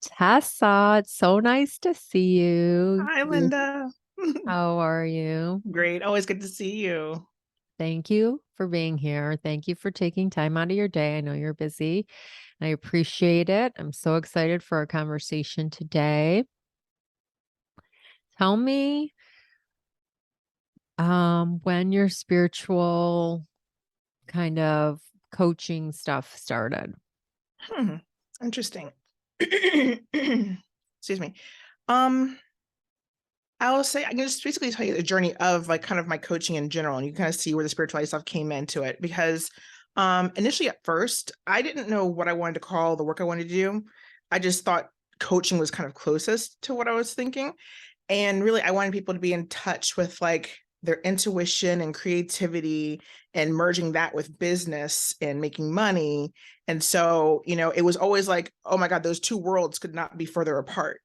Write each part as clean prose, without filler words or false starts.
Tessa, it's so nice to see you. Hi, Linda. How are you? Great. Always good to see you. Thank you for being here. Thank you for taking time out of your day. I know you're busy. I appreciate it. I'm so excited for our conversation today. Tell me, when your spiritual kind of coaching stuff started. Hmm. Interesting. Excuse me. Um, I will say I can just basically tell you the journey of like kind of my coaching in general, and you kind of see where the spirituality stuff came into it. Because initially at first, I didn't know what I wanted to call the work I wanted to do. I just thought coaching was kind of closest to what I was thinking. And really, I wanted people to be in touch with like their intuition and creativity and merging that with business and making money. And so, it was always like, oh my God, those two worlds could not be further apart.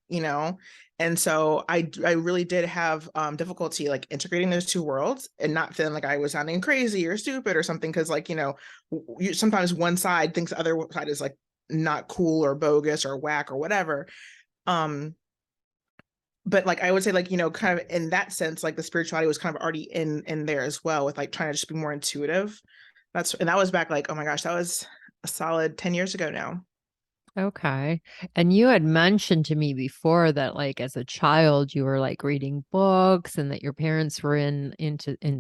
And so I really did have difficulty like integrating those two worlds and not feeling like I was sounding crazy or stupid or something. Cause like, sometimes one side thinks the other side is like not cool or bogus or whack or whatever. Um, but like I would say like kind of in that sense like the spirituality was kind of already in there as well with like trying to just be more intuitive. That was back like, oh my gosh, that was a solid 10 years ago now. Okay. And you had mentioned to me before that like as a child you were like reading books and that your parents were in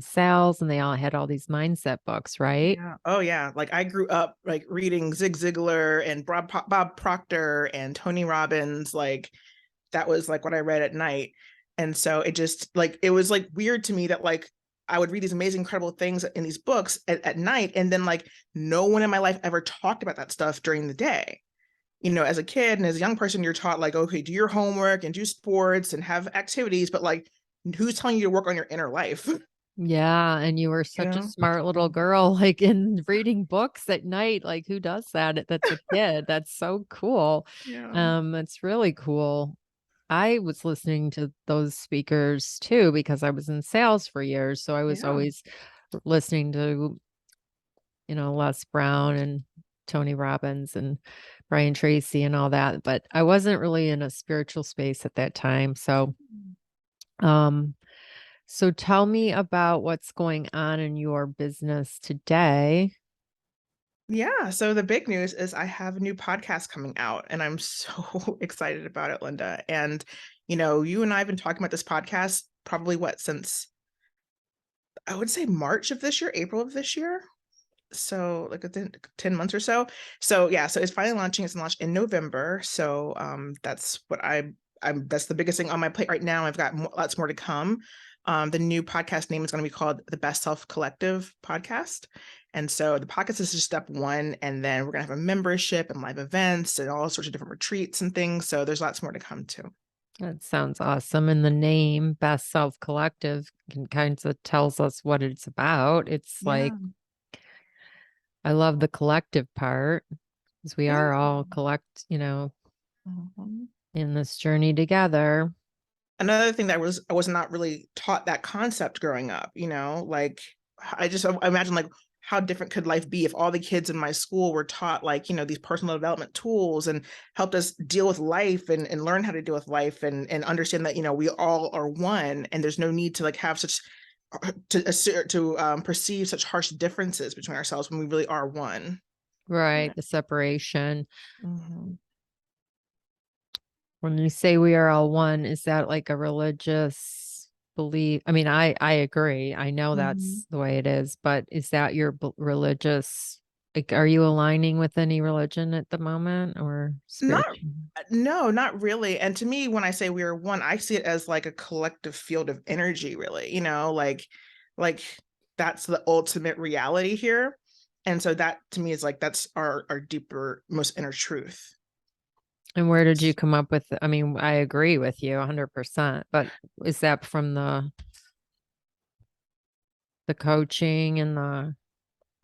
sales and they all had all these mindset books, right? Yeah. Oh yeah, like I grew up like reading Zig Ziglar and Bob Proctor and Tony Robbins. Like that was like what I read at night. And so it just like it was like weird to me that like I would read these amazing, incredible things in these books at night. And then like no one in my life ever talked about that stuff during the day. As a kid and as a young person, you're taught like, okay, do your homework and do sports and have activities, but like who's telling you to work on your inner life? Yeah, and you were you such a know? smart little girl, like in reading books at night. Like who does that? That's a kid. That's so cool. Yeah. It's really cool. I was listening to those speakers too because I was in sales for years. So I was Yeah. always listening to, Les Brown and Tony Robbins and Brian Tracy and all that. But I wasn't really in a spiritual space at that time. Um, so tell me about what's going on in your business today. Yeah. So the big news is I have a new podcast coming out and I'm so excited about it, Linda. And, you and I have been talking about this podcast probably what, since I would say March of this year, April of this year. So like within 10 months or so. So yeah, so it's finally launching. It's launched in November. So that's what that's the biggest thing on my plate right now. I've got lots more to come. The new podcast name is going to be called the Best Self Collective Podcast. And so the podcast is just step one. And then we're going to have a membership and live events and all sorts of different retreats and things. So there's lots more to come too. That sounds awesome. And the name Best Self Collective can kind of tells us what it's about. It's like, Yeah. I love the collective part because we Yeah. are all Mhm. in this journey together. Another thing that I was not really taught that concept growing up, like I imagine like how different could life be if all the kids in my school were taught like, these personal development tools and helped us deal with life and learn how to deal with life and understand that, we all are one and there's no need to like have such to perceive such harsh differences between ourselves when we really are one. Right. Yeah. The separation. Mhm. When you say we are all one, is that like a religious belief? I mean, I agree. I know Mhm. that's the way it is, but is that your religious, like, are you aligning with any religion at the moment or Not, spiritual? no, not really. And to me, when I say we are one, I see it as like a collective field of energy, really, like that's the ultimate reality here. And so that to me is like that's our deeper, most inner truth. And where did you come up with? I mean, I agree with you 100%, but is that from the coaching and the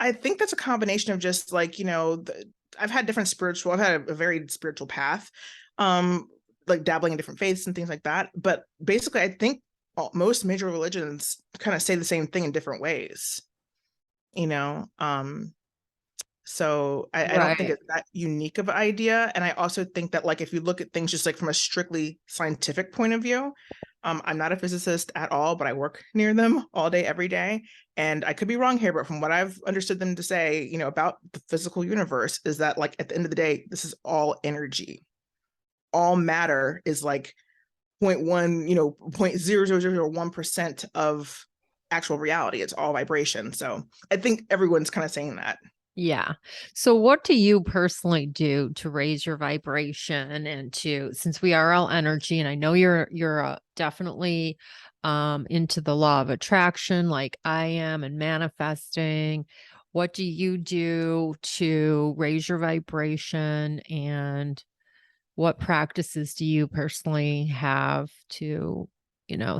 I think that's a combination of just like, I've had I've had a very spiritual path, um, like dabbling in different faiths and things like that. But basically, I think most major religions kind of say the same thing in different ways, you know? So I don't think Right. it's that unique of an idea. And I also think that like if you look at things just like from a strictly scientific point of view, I'm not a physicist at all, but I work near them all day, every day. And I could be wrong here, but from what I've understood them to say, you know, about the physical universe is that like at the end of the day, this is all energy. All matter is like 0.1, you know, 0.00001% of actual reality. It's all vibration. So I think everyone's kind of saying that. Yeah. So what do you personally do to raise your vibration and to, since we are all energy, and I know you're definitely into the law of attraction like I am and manifesting. What do you do to raise your vibration, and what practices do you personally have to,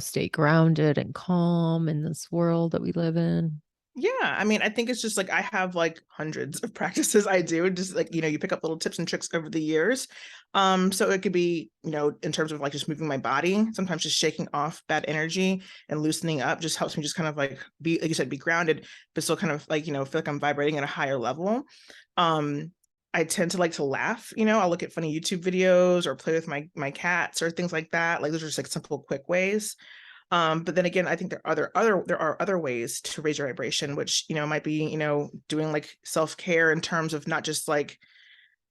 stay grounded and calm in this world that we live in? Yeah, I mean, I think it's just like I have like hundreds of practices I do, just like, you know, you pick up little tips and tricks over the years. So it could be, you know, in terms of like just moving my body, sometimes just shaking off bad energy and loosening up just helps me just kind of like be, like you said, be grounded, but still kind of like, you know, feel like I'm vibrating at a higher level. Um, I tend to like to laugh, you know, I'll look at funny YouTube videos or play with my cats or things like that. Like those are just like simple, quick ways. But then again, I think there are other ways to raise your vibration, which, you know, might be, you know, doing like self-care in terms of not just like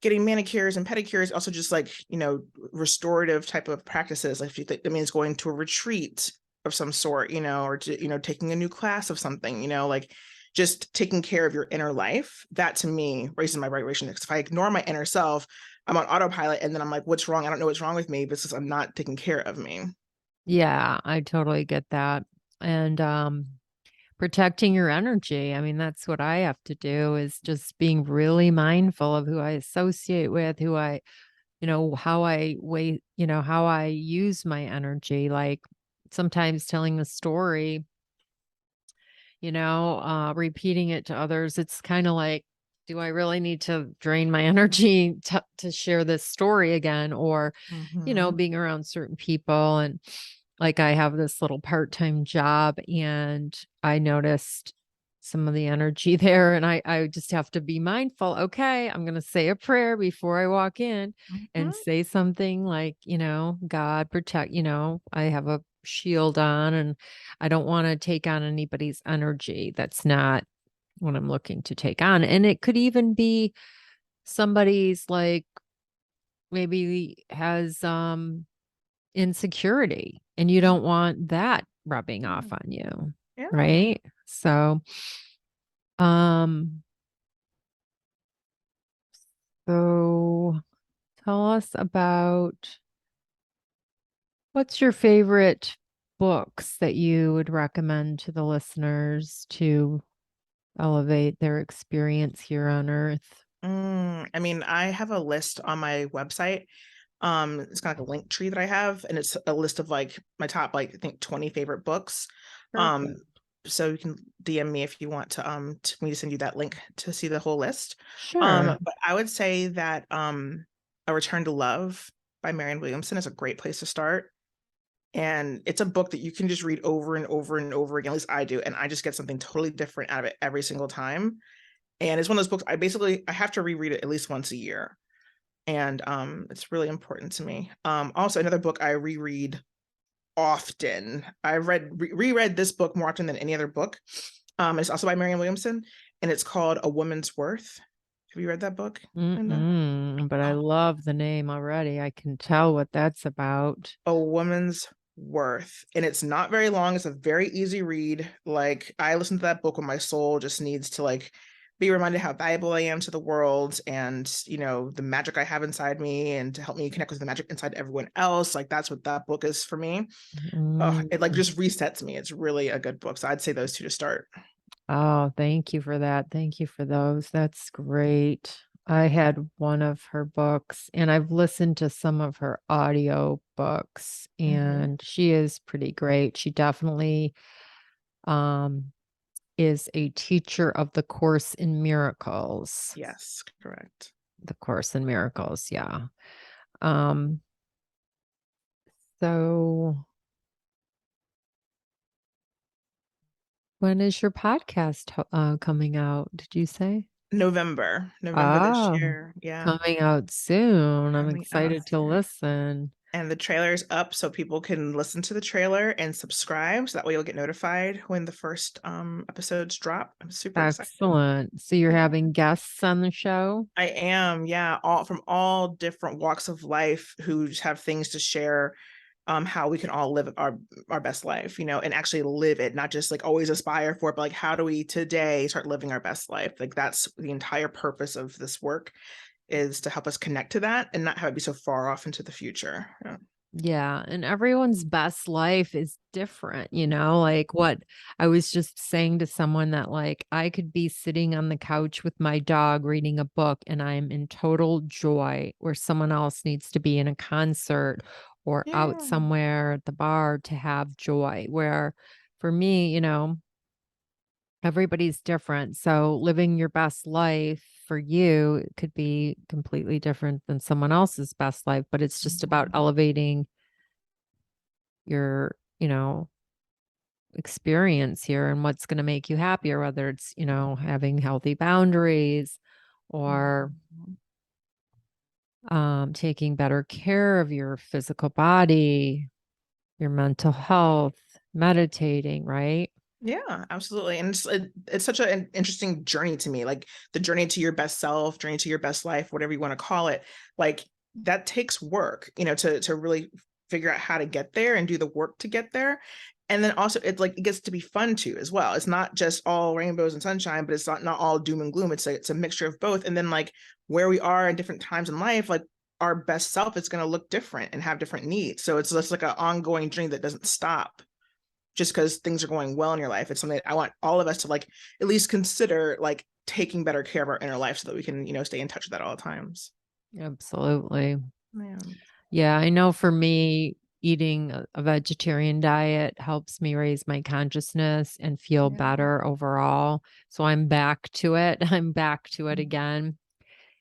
getting manicures and pedicures, also just like, you know, restorative type of practices. Like if you think that means going to a retreat of some sort, you know, or to, you know, taking a new class of something, you know, like just taking care of your inner life, that to me raises my vibration. Because if I ignore my inner self, I'm on autopilot and then I'm like, what's wrong? I don't know what's wrong with me because I'm not taking care of me. Yeah, I totally get that. And protecting your energy. I mean, that's what I have to do, is just being really mindful of who I associate with, who I, how I wait, how I use my energy. Like sometimes telling the story, repeating it to others. It's kind of like, do I really need to drain my energy to share this story again? Or, Mhm. being around certain people, and like I have this little part-time job, and I noticed some of the energy there, and I just have to be mindful. Okay, I'm going to say a prayer before I walk in and Mhm. say something like, God protect, I have a shield on, and I don't want to take on anybody's energy. That's not what I'm looking to take on. And it could even be somebody's, like, maybe has insecurity, and you don't want that rubbing off Mm. on you, Yeah. right? So, um, so tell us about, what's your favorite books that you would recommend to the listeners to elevate their experience here on Earth? I mean, I have a list on my website. It's kind of like a link tree that I have, and it's a list of like my top, like I think 20 favorite books. Um, Perfect. so you can DM me if you want to me to send you that link to see the whole list. Sure. But I would say that A Return to Love by Marianne Williamson is a great place to start. And it's a book that you can just read over and over and over again. At least I do, and I just get something totally different out of it every single time. And it's one of those books I have to reread it at least once a year. And it's really important to me. Also another book I reread often. I've reread this book more often than any other book. It's also by Marianne Williamson, and it's called A Woman's Worth. Have you read that book, Linda? But I Oh, love the name already. I can tell what that's about. A Woman's Worth. And it's not very long. It's a very easy read. Like I listen to that book when my soul just needs to like be reminded how valuable I am to the world, and you know the magic I have inside me, and to help me connect with the magic inside everyone else. Like that's what that book is for me. Oh, it like Mm. just resets me. It's really a good book. So I'd say those two to start. Oh, thank you for that. Thank you for those. That's great. I had one of her books, and I've listened to some of her audio books, Mhm. and she is pretty great. She definitely um is a teacher of the Course in Miracles. Yes, correct. The Course in Miracles, yeah. Um so when is your podcast coming out, did you say? November this Oh, year. Yeah, coming out soon. I'm coming out excited to soon. listen. And the trailer's up so people can listen to the trailer and subscribe. So that way you'll get notified when the first episodes drop. I'm super excited. Excellent. So you're Yeah. having guests on the show? I am, yeah, all from all different walks of life who just have things to share, how we can all live our best life, and actually live it, not just like always aspire for it, but like how do we today start living our best life? Like that's the entire purpose of this work, is to help us connect to that and not have it be so far off into the future. Yeah. Yeah, and everyone's best life is different, like what I was just saying to someone that like I could be sitting on the couch with my dog reading a book and I'm in total joy, where someone else needs to be in a concert or out Yeah. somewhere at the bar to have joy. Where for me, everybody's different. So living your best life for you could be completely different than someone else's best life, but it's just about Mhm. elevating your, experience here and what's going to make you happier, whether it's, having healthy boundaries or Mhm. taking better care of your physical body, your mental health, meditating, right? Yeah, absolutely. And it's such an interesting journey to me, like the journey to your best self, journey to your best life, whatever you want to call it. Like that takes work, to really figure out how to get there and do the work to get there. And then also it's like it gets to be fun too as well. It's not just all rainbows and sunshine, but it's not all doom and gloom. It's a mixture of both. And then like where we are in different times in life, like our best self is going to look different and have different needs. So it's just like an ongoing journey that doesn't stop just because things are going well in your life. It's something that I want all of us to like at least consider like taking better care of our inner life so that we can, stay in touch with that at all times. Absolutely. Man. Yeah, I know for me, eating a vegetarian diet helps me raise my consciousness and feel Yeah. better overall. So I'm back to it. I'm back to it Mm. again.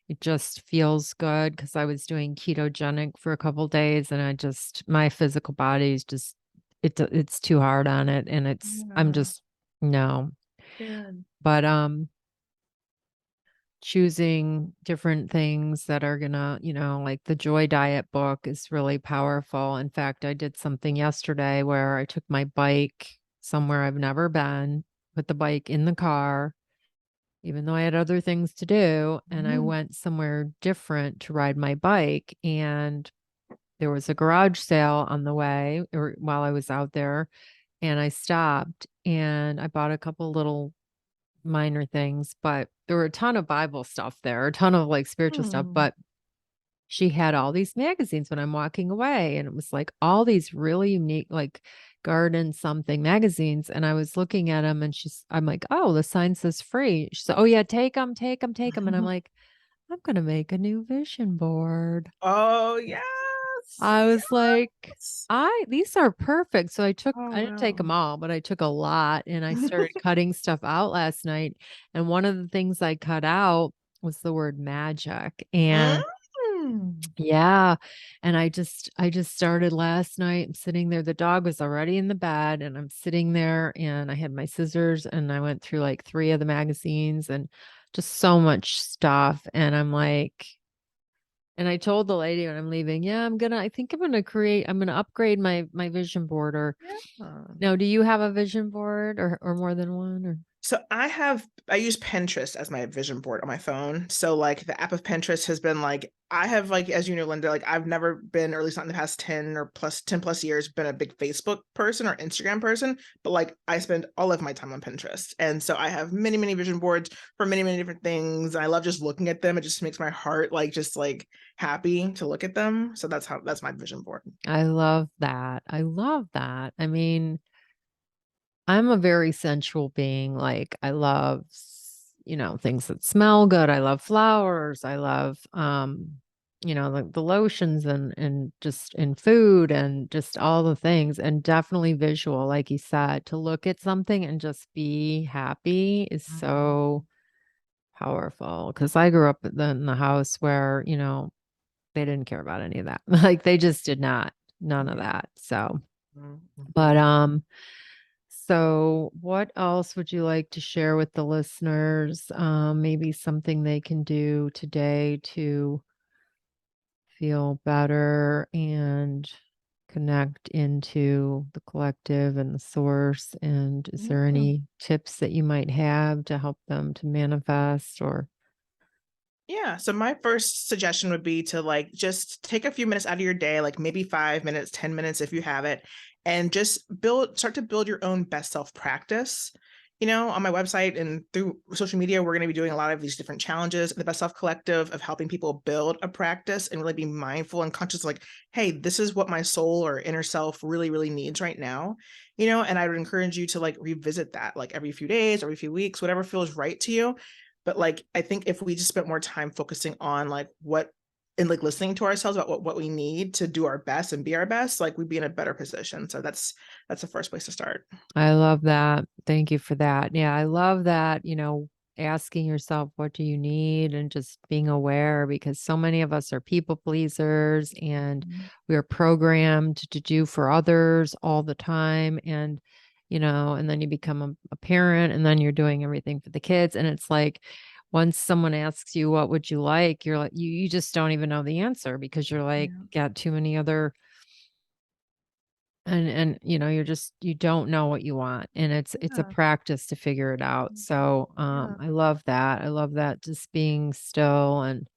It just feels good because I was doing ketogenic for a couple days and my physical body is just it's too hard on it and I'm Yeah. just no. Good. But choosing different things that are gonna, like the Joy Diet book is really powerful. In fact, I did something yesterday where I took my bike somewhere I've never been, put the bike in the car, even though I had other things to do, and I Mhm. went somewhere different to ride my bike. And there was a garage sale on the way or while I was out there, and I stopped and I bought a couple little minor things, but there were a ton of Bible stuff there, a ton of like spiritual stuff. Hmm. But she had all these magazines when I'm walking away, and it was like all these really unique, like garden something magazines. And I was looking at them, and I'm like, oh, the sign says free. She said, oh, yeah, take them, take them, take them. And I'm like, I'm going to make a new vision board. Oh yes. I was like, Yes. these are perfect. So Oh I didn't take wow. them all, but I took a lot and I started cutting stuff out last night. And one of the things I cut out was the word magic. And Mm. yeah, and I just started last night. I'm sitting there. The dog was already in the bed and I'm sitting there and I had my scissors and I went through like three of the magazines and just so much stuff. And I'm like, and I told the lady when I'm leaving, yeah, I think I'm gonna upgrade my vision board. Or Yeah. now, do you have a vision board or more than one? Or So I use Pinterest as my vision board on my phone. So like the app of Pinterest has been like I have like as you know, Linda, like I've never been, or at least not in the past 10 plus years, been a big Facebook person or Instagram person, but like I spend all of my time on Pinterest. And so I have many, many vision boards for many, many different things. I love just looking at them. It just makes my heart like just like happy to look at them. So that's my vision board. I love that. I love that. I mean, I'm a very sensual being. Like I love, things that smell good. I love flowers. I love, like the lotions and just in food and just all the things and definitely visual, like you said, to look at something and just be happy is so powerful. Cause I grew up in the house where, they didn't care about any of that. Like they just did not, none of Yeah. that. So, but, Mhm. So, what else would you like to share with the listeners? Maybe something they can do today to feel better and connect into the collective and the source. And is there Yeah. any tips that you might have to help them to manifest or? Yeah. So my first suggestion would be to like just take a few minutes out of your day, like maybe 5 minutes, 10 minutes if you have it, and just start to build your own best self practice. On my website and through social media, we're going to be doing a lot of these different challenges. The Best Self Collective of helping people build a practice and really be mindful and conscious, like, hey, this is what my soul or inner self really, really needs right now. And I would encourage you to like revisit that like every few days, every few weeks, whatever feels right to you. But like, I think if we just spent more time focusing on like what and like listening to ourselves about what we need to do our best and be our best, like we'd be in a better position. So that's the first place to start. I love that. Thank you for that. Yeah, I love that, asking yourself, what do you need? And just being aware because so many of us are people pleasers and Mhm. we are programmed to do for others all the time. And then you become a parent and then you're doing everything for the kids. And it's like, once someone asks you, what would you like? You're like, you just don't even know the answer because you're like, Yeah. got too many other and you don't know what you want, and it's a Yeah. practice to figure it out. So, Yeah. I love that. I love that just being still and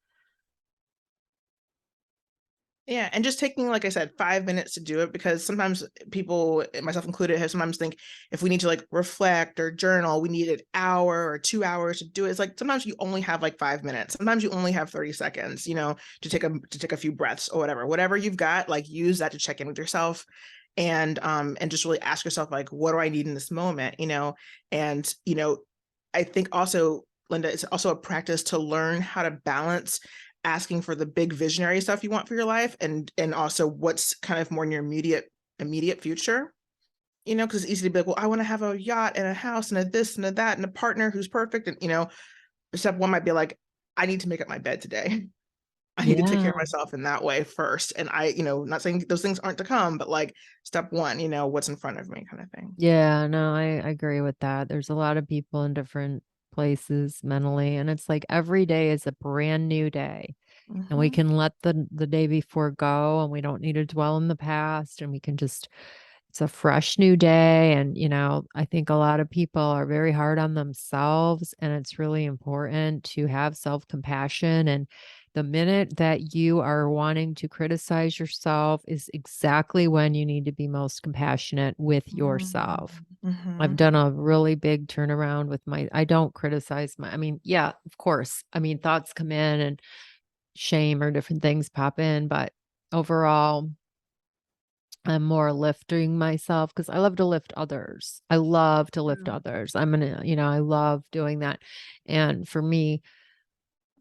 Yeah, and just taking, like I said, 5 minutes to do it because sometimes people, myself included, have sometimes think if we need to like reflect or journal, we need an hour or 2 hours to do it. It's like sometimes you only have like 5 minutes. Sometimes you only have 30 seconds, to take a few breaths or whatever. Whatever you've got, like use that to check in with yourself and just really ask yourself, like, what do I need in this moment? And I think also, Linda, it's also a practice to learn how to balance asking for the big visionary stuff you want for your life and also what's kind of more in your immediate future, because it's easy to be like, well, I want to have a yacht and a house and a this and a that and a partner who's perfect. And step one might be like, I need to make up my bed today. I need to take care of yeah. myself in that way first. And not saying those things aren't to come, but like step one, what's in front of me kind of thing. Yeah, no, I agree with that. There's a lot of people in different places mentally, and it's like every day is a brand new day. And we Hmm. can let the day before go and we don't need to dwell in the past and we can just it's a fresh new day. And I think a lot of people are very hard on themselves, and it's really important to have self-compassion. And the minute that you are wanting to criticize yourself is exactly when you need to be most compassionate with yourself. I've Mm-hmm. done a really big turnaround with I don't criticize yeah, of course. Thoughts come in and shame or different things pop in, but overall, I'm more lifting myself because I love to lift others. I love to lift Yeah. others. I love doing that. And for me,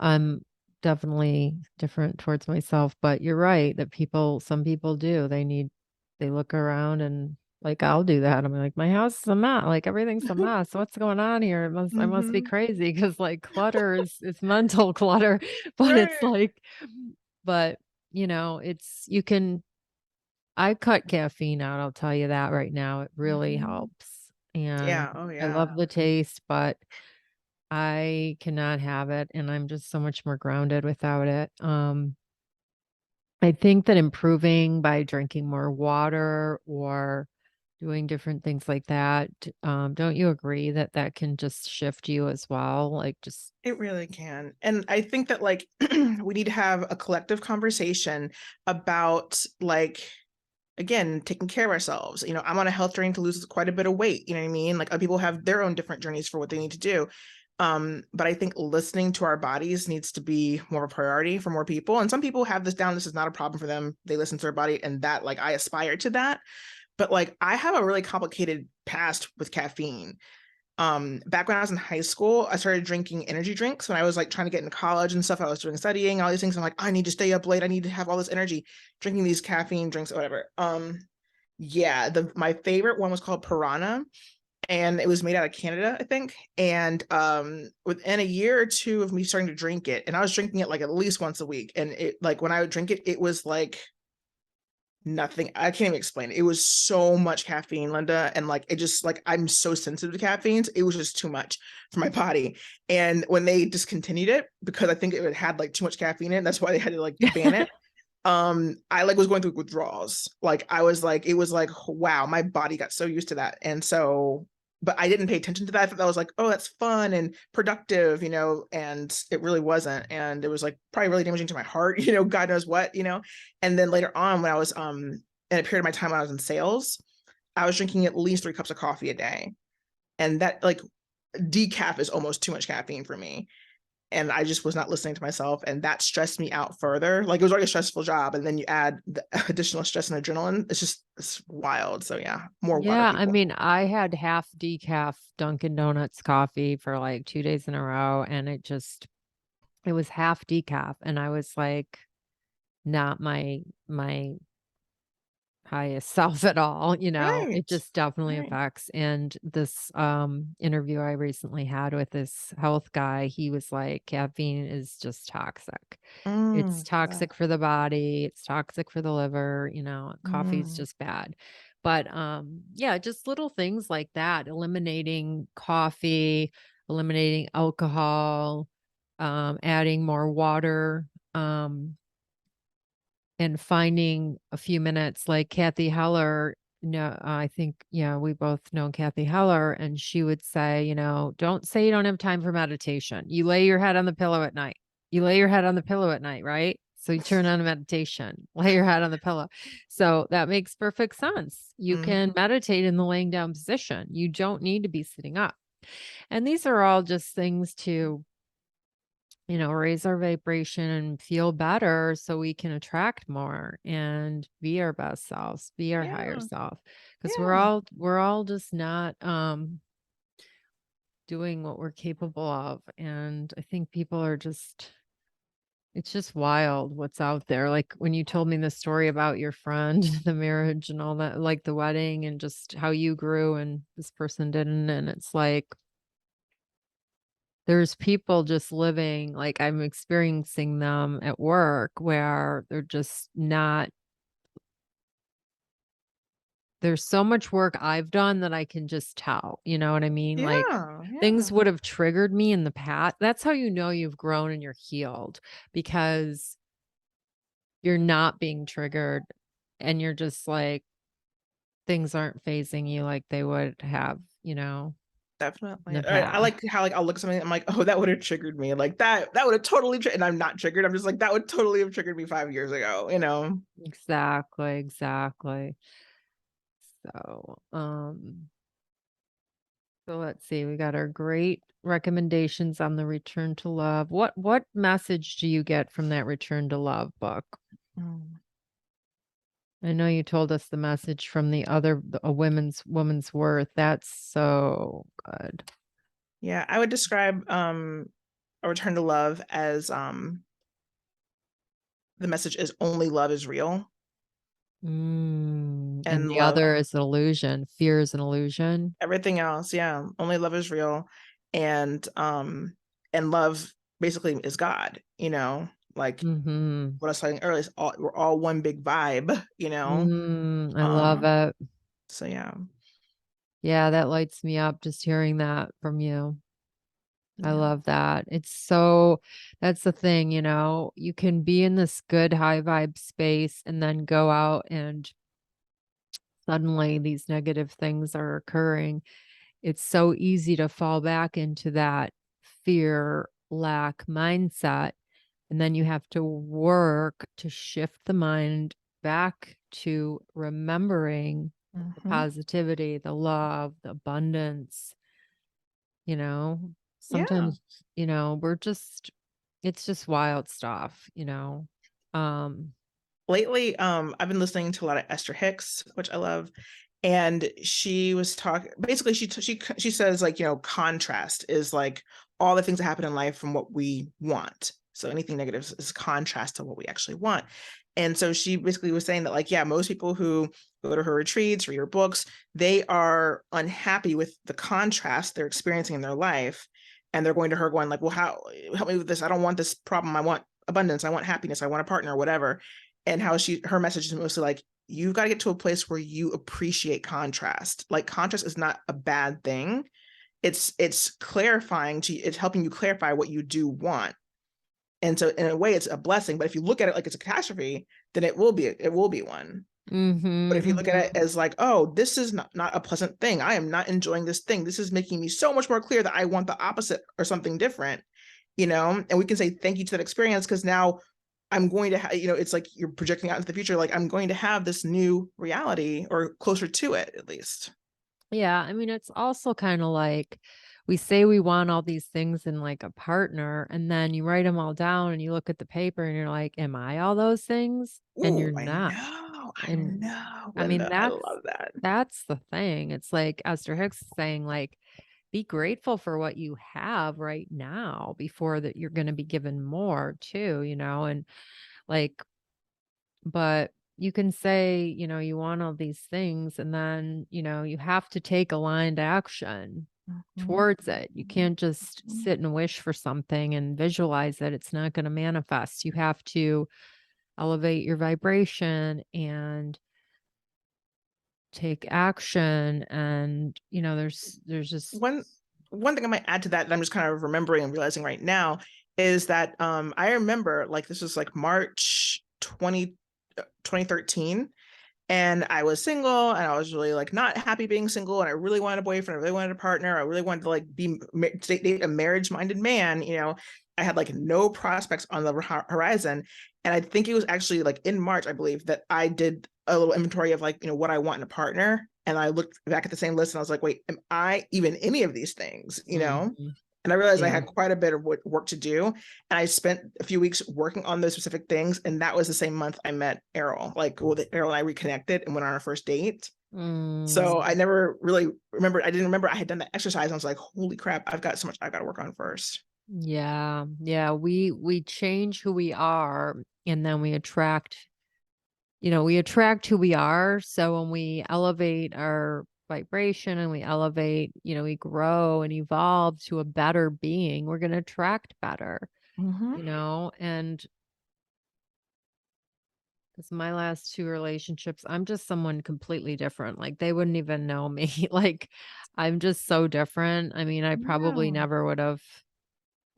I'm definitely different towards myself, but you're right that some people do. They look around and like I'll do that. I'm like, my house is a mess. Like everything's a mess. What's going on here? I must be Mm-hmm. crazy because like clutter is mental clutter, but it's Right. like, but you can I cut caffeine out, I'll tell you that right now. It really Mm-hmm. helps. And Yeah. Oh I yeah. love the taste, but I cannot have it and I'm just so much more grounded without it. I think that improving by drinking more water or doing different things like that, don't you agree that that can just shift you as well? Like just It really can. And I think that like we need to have a collective conversation about like again, taking care of ourselves. I'm on a health journey to lose quite a bit of weight. You know what I mean? Like other people have their own different journeys for what they need to do. But I think listening to our bodies needs to be more of a priority for more people. And some people have this down. This is not a problem for them. They listen to their body and that like I aspire to that. But like I have a really complicated past with caffeine. Back when I was in high school, I started drinking energy drinks when I was like trying to get into college and stuff. I was doing studying, all these things. I'm like, I need to stay up late. I need to have all this energy, drinking these caffeine drinks or whatever. Yeah, my favorite one was called Piranha, and it was made out of Canada, I think. And within a year or two of me starting to drink it, and I was drinking it like at least once a week, and it like when I would drink it, it was like nothing. I can't even explain it. It was so much caffeine, Linda. And like, it just like, I'm so sensitive to caffeines. It was just too much for my body. And when they discontinued it, because I think it had like too much caffeine in it, that's why they had to like ban it. I like was going through withdrawals. Like I was like, it was like, wow, my body got so used to that. And so, but I didn't pay attention to that. I thought that was like, oh, that's fun and productive, and it really wasn't. And it was like probably really damaging to my heart, God knows what, And then later on, when I was in a period of my time when I was in sales, I was drinking at least 3 cups of coffee a day. And that like decaf is almost too much caffeine for me. And I just was not listening to myself, and that stressed me out further. Like it was already a stressful job, and then you add the additional stress and adrenaline. It's wild. So yeah, more water, Yeah, I people. mean, I had half decaf Dunkin' Donuts coffee for like 2 days in a row, and it was half decaf, and I was like, not my highest self at all, it Right. just definitely Right. affects. And this interview I recently had with this health guy, he was like, caffeine is just toxic. It's Yeah. toxic for the body, it's toxic for the liver, coffee's Mm. just bad. But yeah, just little things like that, eliminating coffee, eliminating alcohol, adding more water, and finding a few minutes like Kathy Heller. No, I think, yeah, we both know Kathy Heller, and she would say, don't say you don't have time for meditation. You lay your head on the pillow at night. You lay your head on the pillow at night, right? So you turn on a meditation, lay your head on the pillow. So that makes perfect sense. You can Mhm. meditate in the laying down position. You don't need to be sitting up. And these are all just things to raise our vibration and feel better so we can attract more and be our best selves, be our higher Yeah. self. Because Yeah. we're all just not doing what we're capable of. And I think people are just it's just wild what's out there. Like when you told me the story about your friend, the marriage and all that, like the wedding and just how you grew and this person didn't. And it's like there's people just living like I'm experiencing them at work where they're just not there's so much work I've done that I can just tell, you know what I mean? Like Yeah. things Yeah. would have triggered me in the past. That's how you know you've grown and you're healed because you're not being triggered and you're just like things aren't phasing you like they would have, in Definitely. the All right. I past. like how like I'll look at something. I'm like, oh, that would have triggered me. Like that would have totally. And I'm not triggered. I'm just like that would totally have triggered me 5 years ago. Exactly, exactly. So, so let's see. We got our great recommendations on the Return to Love. What message do you get from that Return to Love book? Mm. I know you told us the message from a woman's worth. That's so good. Yeah, I would describe a return to love as the message is only love is real, And and the love other is an illusion. Fear is an illusion. everything else. Yeah, only love is real, and love basically is God. Like Mm-hmm. what I was saying earlier, we're all one big vibe. I love Um. it. So yeah, Yeah, that lights me up just hearing that from you. I yeah, love that. That's the thing, you can be in this good high vibe space and then go out and suddenly these negative things are occurring. It's so easy to fall back into that fear, lack mindset. And then you have to work to shift the mind back to remembering the hmm positivity, the love, the abundance, you know? yeah. Sometimes, it's just wild stuff, Um, Lately, I've been listening to a lot of Esther Hicks, which I love, and she was talking. Basically, she says like contrast is like all the things that happen in life from what we want. So anything negative is contrast to what we actually want. And so she basically was saying that like yeah, most people who go to her retreats, read her books, they are unhappy with the contrast they're experiencing in their life, and they're going to her going like, well, how help me with this? I don't want this problem. I want abundance. I want happiness. I want a partner, or whatever. And how her message is mostly like you've got to get to a place where you appreciate contrast. Like contrast is not a bad thing. It's clarifying it's helping you clarify what you do want. And so in a way it's a blessing, but if you look at it like it's a catastrophe, then it will be one. But if you look at it as like, oh, this is not a pleasant thing. I am not enjoying this thing. This is making me so much more clear that I want the opposite or something different, and we can say thank you to that experience, because now I'm going to have, it's like you're projecting out into the future, like I'm going to have this new reality, or closer to it at least. Yeah. I mean, it's also kind of like we say we want all these things in like a partner, and then you write them all down and you look at the paper and you're like, am I all those things? And Ooh, you're I not. know. I And know, I mean, Linda. I love that. that's the thing. It's like Esther Hicks is saying, like, be grateful for what you have right now before that you're going to be given more too, and like, but you can say, you want all these things, and then, you have to take aligned action towards it. You can't just sit and wish for something and visualize it. It's not going to manifest. You have to elevate your vibration and take action. And, there's just one thing I might add to that I'm just kind of remembering and realizing right now is that I remember, like, this was like March 2013, and I was single, and I was really like not happy being single, and I really wanted a boyfriend, I really wanted a partner, I really wanted to like date a marriage-minded man. I had like no prospects on the horizon, and I think it was actually like in March, I believe, that I did a little inventory of like, what I want in a partner, and I looked back at the same list and I was like, wait, am I even any of these things? And I realized I had quite a bit of work to do. And I spent a few weeks working on those specific things. And that was the same month I met Errol. Like, Errol and I reconnected and went on our first date. So I never really remembered. I didn't remember I had done that exercise. I was like, holy crap, I've got so much I've got to work on first. Yeah. We change who we are, and then we attract who we are. So when we elevate our vibration and we elevate, we grow and evolve to a better being, we're going to attract better, and because my last two relationships, I'm just someone completely different. Like they wouldn't even know me. Like I'm just so different. I mean, I probably never would have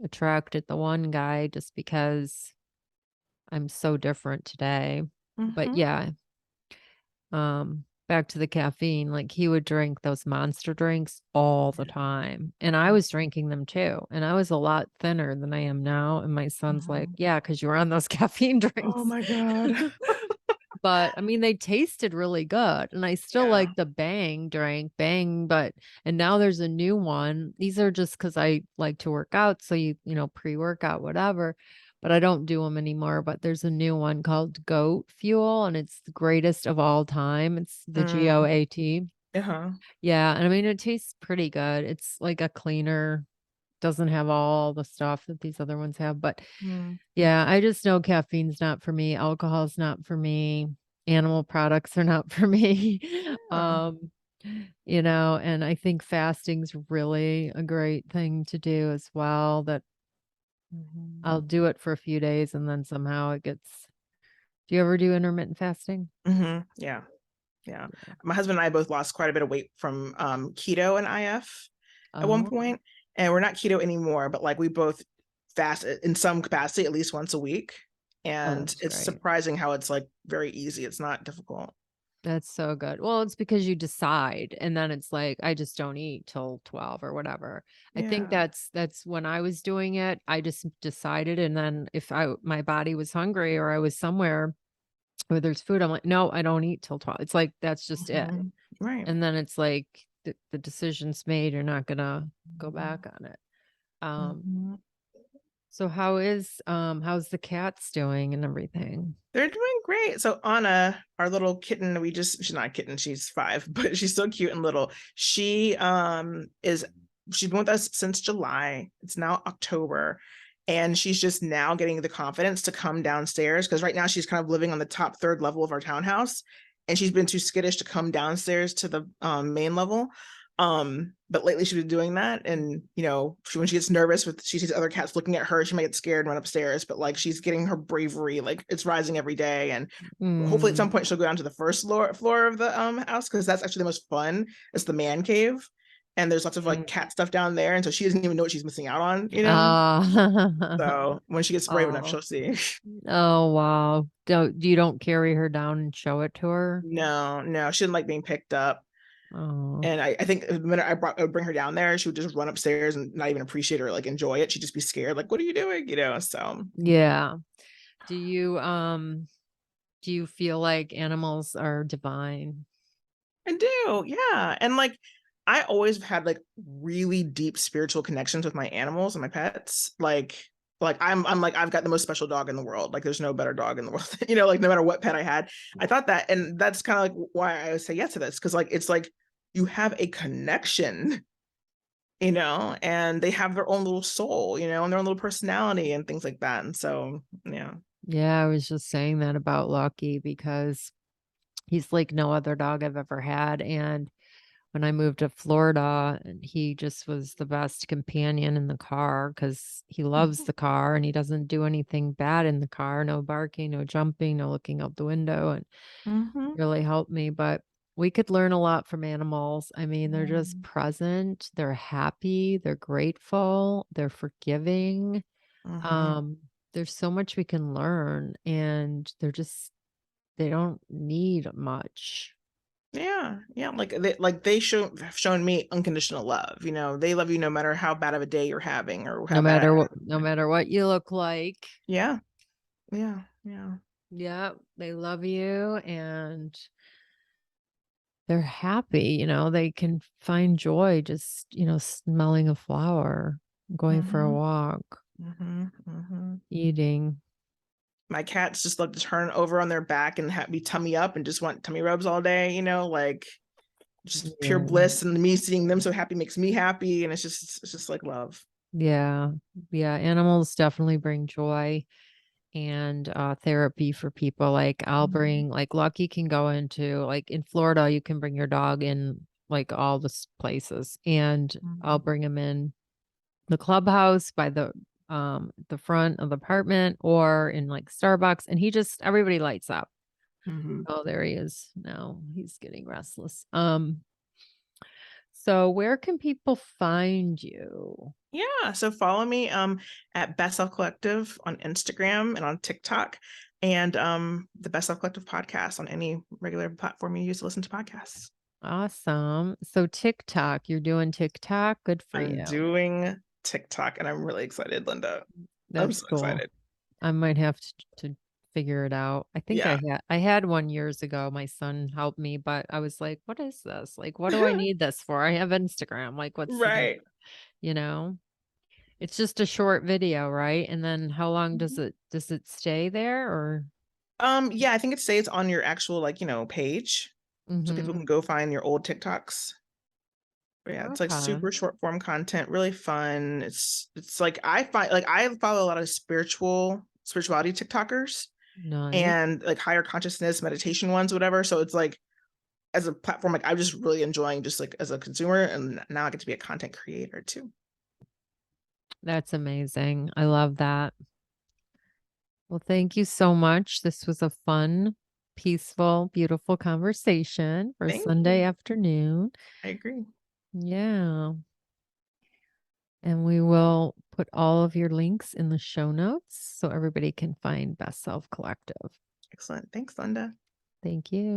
attracted the one guy just because I'm so different today. But yeah, back to the caffeine, like he would drink those monster drinks all the time, and I was drinking them too, and I was a lot thinner than I am now. And my son's like, yeah, because you were on those caffeine drinks. Oh my God. But I mean, they tasted really good, and I still like the Bang drink, and now there's a new one. These are just because I like to work out, so pre-workout, whatever, but I don't do them anymore. But there's a new one called Goat Fuel, and it's the greatest of all time. It's the GOAT. Yeah, and I mean, it tastes pretty good. It's like a cleaner, doesn't have all the stuff that these other ones have, but yeah, I just know caffeine's not for me. Alcohol's not for me. Animal products are not for me. And I think fasting's really a great thing to do as well. That I'll do it for a few days and then somehow it gets. Do you ever do intermittent fasting? Yeah. My husband and I both lost quite a bit of weight from keto and IF at one point. And we're not keto anymore, but like we both fast in some capacity at least once a week. And it's surprising how it's like very easy. It's not difficult. That's so good. Well, it's because you decide, and then it's like, I just don't eat till 12 or whatever. I think that's when I was doing it. I just decided. And then if my body was hungry or I was somewhere where there's food, I'm like, no, I don't eat till 12. It's like, that's just it. Right. And then it's like the decision's made. You're not going to go back on it. So how's the cats doing and everything? They're doing great. So Anna, our little kitten, she's not a kitten, she's 5, but she's so cute and little. She's been with us since July. It's now October. And she's just now getting the confidence to come downstairs, because right now she's kind of living on the top 3rd level of our townhouse. And she's been too skittish to come downstairs to the main level. But lately she's been doing that, and when she gets nervous she sees other cats looking at her, she might get scared and run upstairs, but like she's getting her bravery, like it's rising every day, and hopefully at some Mm. point she'll go down to the first floor of the house, because that's actually the most fun. It's the man cave, and there's lots of like Mm. cat stuff down there, and so she doesn't even know what she's missing out on. Oh, So when she gets brave enough, oh, she'll see. oh, wow. You don't carry her down and show it to her? No, no, she didn't like being picked up. Oh, And I think the minute I would bring her down there, she would just run upstairs and not even appreciate it or like enjoy it. She'd just be scared, like, what are you doing? So yeah. Do you feel like animals are divine? I do, yeah. And like I always have had like really deep spiritual connections with my animals and my pets. Like I'm like I've got the most special dog in the world. Like there's no better dog in the world. Like no matter what pet I had. I thought that, and that's kind of like why I would say yes to this, because like it's like you have a connection, and they have their own little soul, and their own little personality and things like that. And so, yeah. Yeah, I was just saying that about Lucky because he's like no other dog I've ever had. And when I moved to Florida, and he just was the best companion in the car because he loves the car and he doesn't do anything bad in the car. No barking, no jumping, no looking out the window, and Mm-hmm. really helped me. But we could learn a lot from animals. I mean, they're Yeah. just present, they're happy, they're grateful, they're forgiving. Mm-hmm. Um, there's so much we can learn, and they don't need much. Yeah, yeah. Like they have shown me unconditional love. They love you no matter how bad of a day you're having or how bad. No matter what you look like. Yeah, yeah, yeah. Yeah, they love you and they're happy, they can find joy just, smelling a flower, going for a Mm-hmm. walk, Mm-hmm. Mm-hmm. eating. My cats just love to turn over on their back and be tummy up and just want tummy rubs all day. Like just pure Yeah. bliss, and me seeing them so happy makes me happy, and it's just like love. Yeah. Yeah, animals definitely bring joy and therapy for people. Like I'll Mhm. bring like Lucky can go into like in Florida, you can bring your dog in like all the places and I'll Mhm. bring him in the clubhouse by the front of the apartment or in like Starbucks and everybody lights up. Mhm. Oh, there he is. Now he's getting restless. So where can people find you? Yeah, so follow me at Best Self Collective on Instagram and on TikTok, and the Best Self Collective podcast on any regular platform you use to listen to podcasts. Awesome. So TikTok, you're doing TikTok. Good for I'm you. doing TikTok, and I'm really excited, Linda. I'm That's so cool. excited. I might have to figure it out. I think Yeah. I had one years ago. My son helped me, but I was like, what is this? Like, what do I need this for? I have Instagram. Like, what's the Right. you know? It's just a short video, right? And then how long Mhm. does it stay there or Yeah, I think it stays on your actual page, so people Mhm. can go find your old TikToks. But yeah, it's like Okay. super short form content, really fun. It's like I find like I follow a lot of spirituality TikTokers Nice. and like higher consciousness meditation ones, whatever. So it's like as a platform, like I'm just really enjoying just like as a consumer, and now I get to be a content creator too. That's amazing. I love that. Well, thank you so much. This was a fun, peaceful, beautiful conversation for Thank Sunday you. afternoon. I agree. Yeah. And we will put all of your links in the show notes so everybody can find Best Self Collective. Excellent. Thanks, Linda. Thank you.